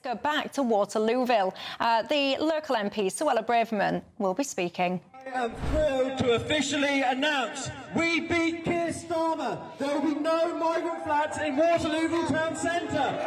Go back to Waterlooville. The local MP, Suella Braverman, will be speaking. I am thrilled to officially announce we beat Keir Starmer. There will be no migrant flats in Waterlooville town centre.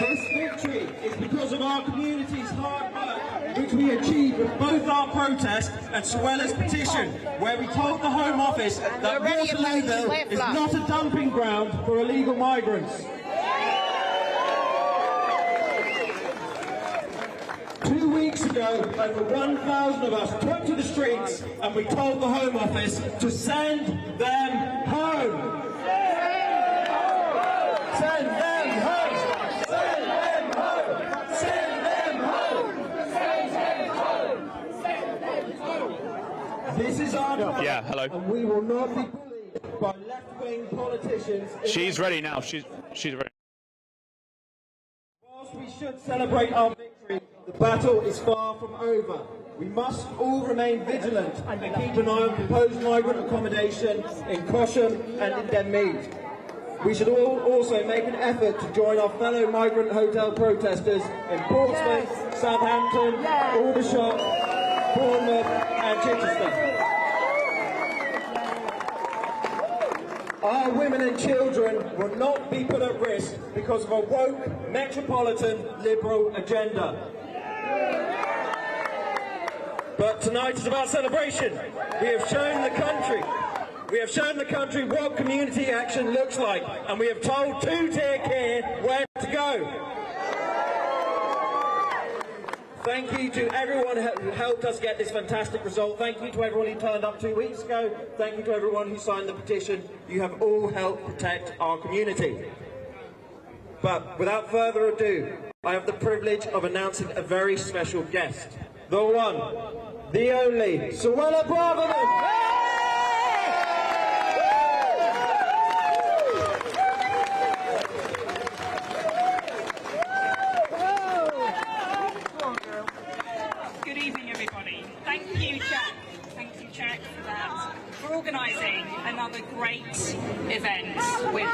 This victory is because of our community's hard work, which we achieved with both our protest and Suella's petition, where we told the Home Office that Waterlooville is not a dumping ground for illegal migrants. 2 weeks ago, over 1,000 of us took to the streets and we told the Home Office to send them home. Send them home! Send them home! Send them home! Send them home! Send them home! This is our time, hello. And we will not be bullied by left-wing politicians. She's ready now. She's ready. Whilst we should celebrate our victory, the battle is far from over. We must all remain vigilant and keep an eye on proposed migrant accommodation in Cosham and in Denmead. We should all also make an effort to join our fellow migrant hotel protesters in Portsmouth, Southampton, Aldershot, Bournemouth and Chichester. Our women and children will not be put at risk because of a woke, metropolitan, liberal agenda. But tonight is about celebration. We have shown the country. We have shown the country what community action looks like, and we have told two-tier care where to go. Thank you to everyone who helped us get this fantastic result. Thank you to everyone who turned up 2 weeks ago. Thank you to everyone who signed the petition. You have all helped protect our community. But without further ado, I have the privilege of announcing a very special guest. The one, the only, Suella Braverman! Good evening, everybody. Thank you, Jack. Thank you, Jack, for that. For organising another great event with...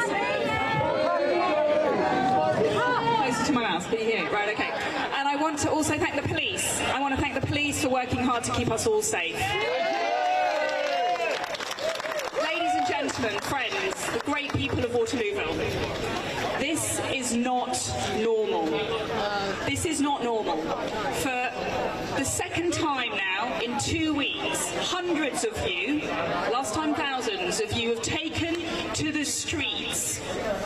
Closer to my mouth, can you hear it? Right, okay. And I want to also thank the police. I want to thank the police for working hard to keep us all safe. Ladies and gentlemen, friends, the great people of Waterlooville, this is not normal. This is not normal. For the second time now, in 2 weeks, hundreds of you, last time thousands of you, have taken to the streets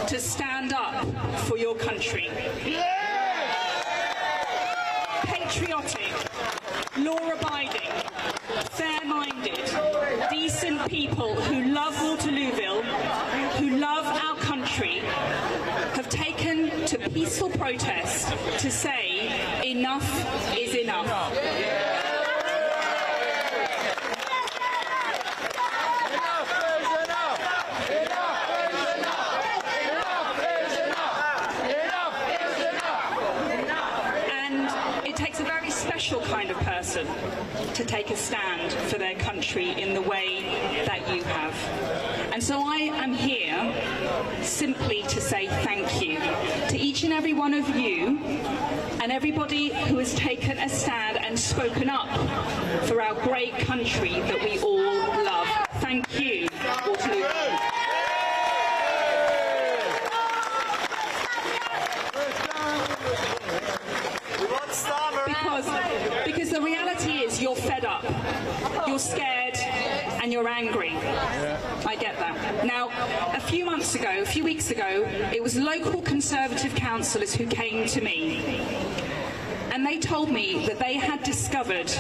to stand up for your country. Patriotic, law-abiding, fair-minded, decent people who love Waterlooville, who love our country, have taken to peaceful protest to say enough is enough. And it takes a very special kind of person to take a stand for their country in the way that you have. And so I am here simply to say thank you to each and every one of you and everybody who has taken a stand and spoken up for our great country that we all love. Thank you, Waterlooville. Because the reality is you're fed up, you're scared, and you're angry. I get that. Now, a few weeks ago, it was local Conservative councillors who came to me. And they told me that they had discovered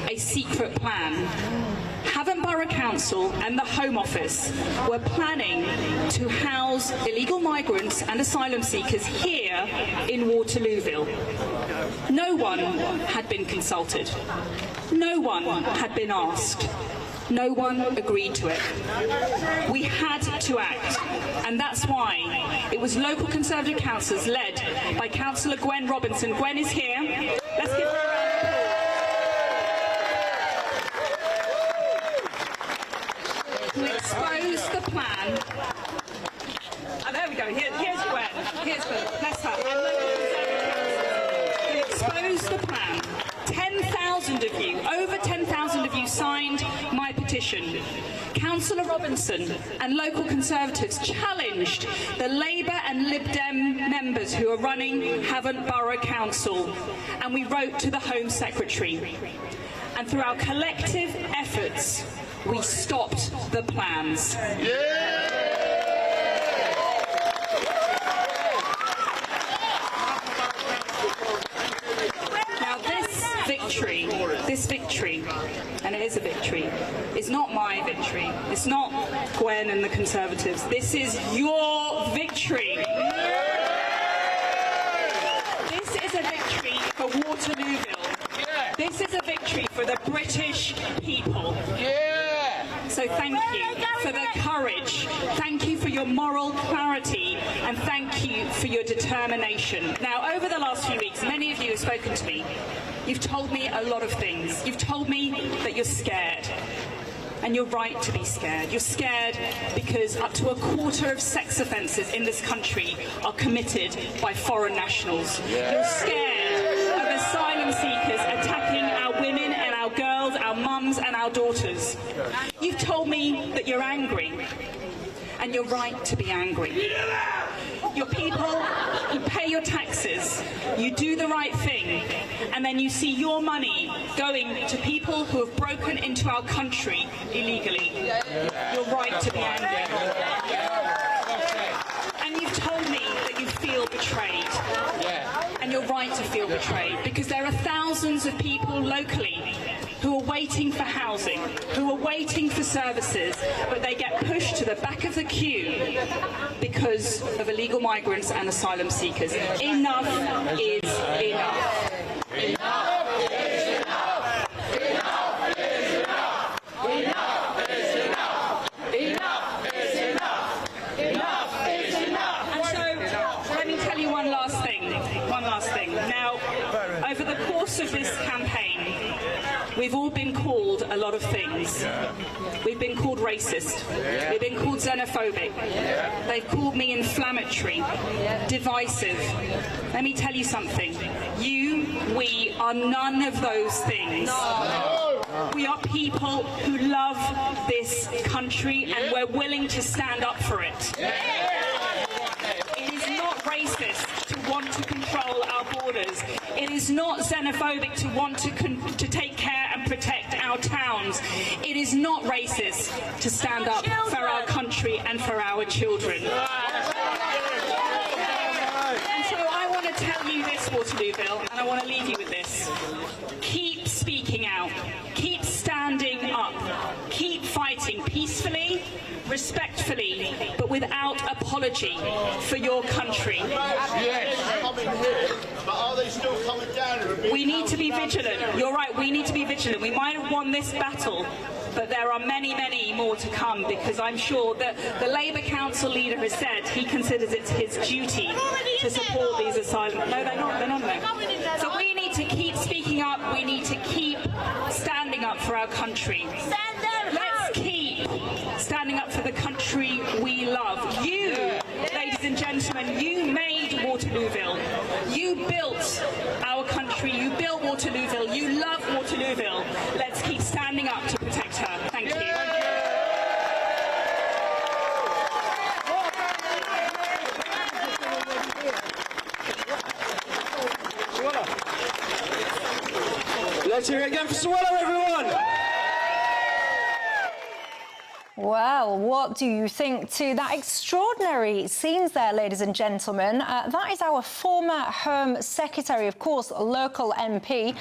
a secret plan. Havant Borough Council and the Home Office were planning to house illegal migrants and asylum seekers here in Waterlooville. No one had been consulted. No one had been asked. No one agreed to it. We had to act, and that's why it was local Conservative councillors led by Councillor Gwen Robinson. Gwen is here. Let's give her a round of applause. To expose the plan Here's the, bless her. And local exposed the plan. 10,000 of you, over 10,000 of you signed my petition. Councillor Robinson and local Conservatives challenged the Labour and Lib Dem members who are running Havant Borough Council, and we wrote to the Home Secretary. And through our collective efforts, we stopped the plans. Now this victory, and it is a victory, is not my victory. It's not Gwen and the Conservatives. This is your victory. This is a victory for Waterlooville. This is a victory for the British people. So thank you for the courage, thank you for your moral clarity, and thank you for your determination. Now, over the last few weeks, many of you have spoken to me. You've told me a lot of things. You've told me that you're scared. And you're right to be scared. You're scared because up to a quarter of sex offences in this country are committed by foreign nationals. You're scared of asylum seekers attacking our women and our girls, our mums and our daughters. You've told me that you're angry. And you're right to be angry. Your people, you pay your taxes, you do the right thing, and then you see your money going to people who have broken into our country illegally. You're right to be angry. And you've told me that you feel betrayed. And you're right to feel betrayed, because there are thousands of people locally who are waiting for housing, who are waiting for services, but they get pushed to the back of the queue because of illegal migrants and asylum seekers. Enough is enough. Enough is enough. Enough is enough. Enough is enough. Enough is enough. Enough is enough. And so, let me tell you one last thing. Now, over the course of this campaign, we've all been called a lot of things. We've been called racist. We've been called xenophobic. They've called me inflammatory, divisive. Let me tell you something. We are none of those things. We are people who love this country and we're willing to stand up for it. It is not racist to want to control our borders. It is not xenophobic to want to take care and protect our towns. It is not racist to stand up for our country and for our children. And so I want to tell you this, Waterlooville, and I want to leave you with this. Keep speaking out. Keep standing up. Keep fighting peacefully, respectfully, but without apology for your country. But are they still coming down? We need to be vigilant. You're right, we need to be vigilant. We might have won this battle, but there are many, many more to come, because I'm sure that the Labour Council leader has said he considers it his duty to support these asylum... No, they're not there. So we need to keep speaking up. We need to keep standing up for our country. Let's keep standing up for the country we love. You, ladies and gentlemen, you made Waterlooville. You built our country. You built Waterlooville. You love Waterlooville. Let's keep standing up to protect her. Thank you. Let's hear it again for Suella, everyone! Well, what do you think to that extraordinary scenes there, ladies and gentlemen? That is our former Home Secretary, of course, local MP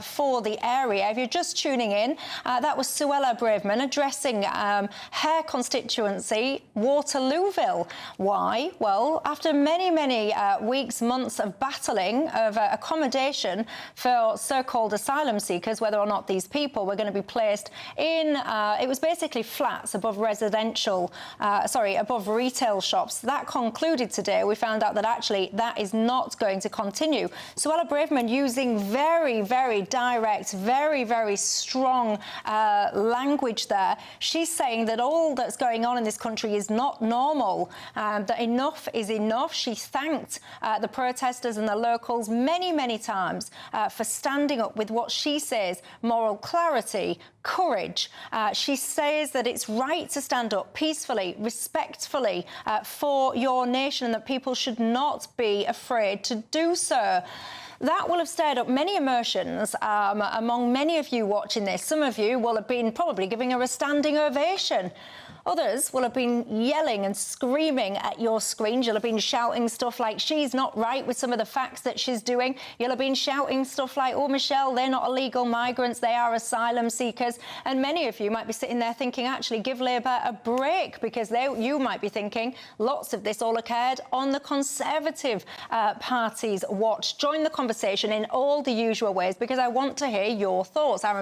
for the area. If you're just tuning in, that was Suella Braverman addressing her constituency, Waterlooville. Why? Well, after many, many weeks, months of battling of accommodation for so-called asylum seekers, whether or not these people were going to be placed in, it was basically flats above above retail shops. That concluded today. We found out that actually that is not going to continue. Suella Braverman using very, very direct, very, very strong language there. She's saying that all that's going on in this country is not normal, that enough is enough. She thanked the protesters and the locals many, many times for standing up with what she says moral clarity, courage. She says that it's right to stand up peacefully, respectfully for your nation, and that people should not be afraid to do so. That will have stirred up many emotions among many of you watching this. Some of you will have been probably giving her a standing ovation. Others will have been yelling and screaming at your screens. You'll have been shouting stuff like, she's not right with some of the facts that she's doing. You'll have been shouting stuff like, oh, Michelle, they're not illegal migrants, they are asylum seekers. And many of you might be sitting there thinking, actually, give Labour a break, because you might be thinking lots of this all occurred on the Conservative Party's watch. Join the conversation in all the usual ways, because I want to hear your thoughts.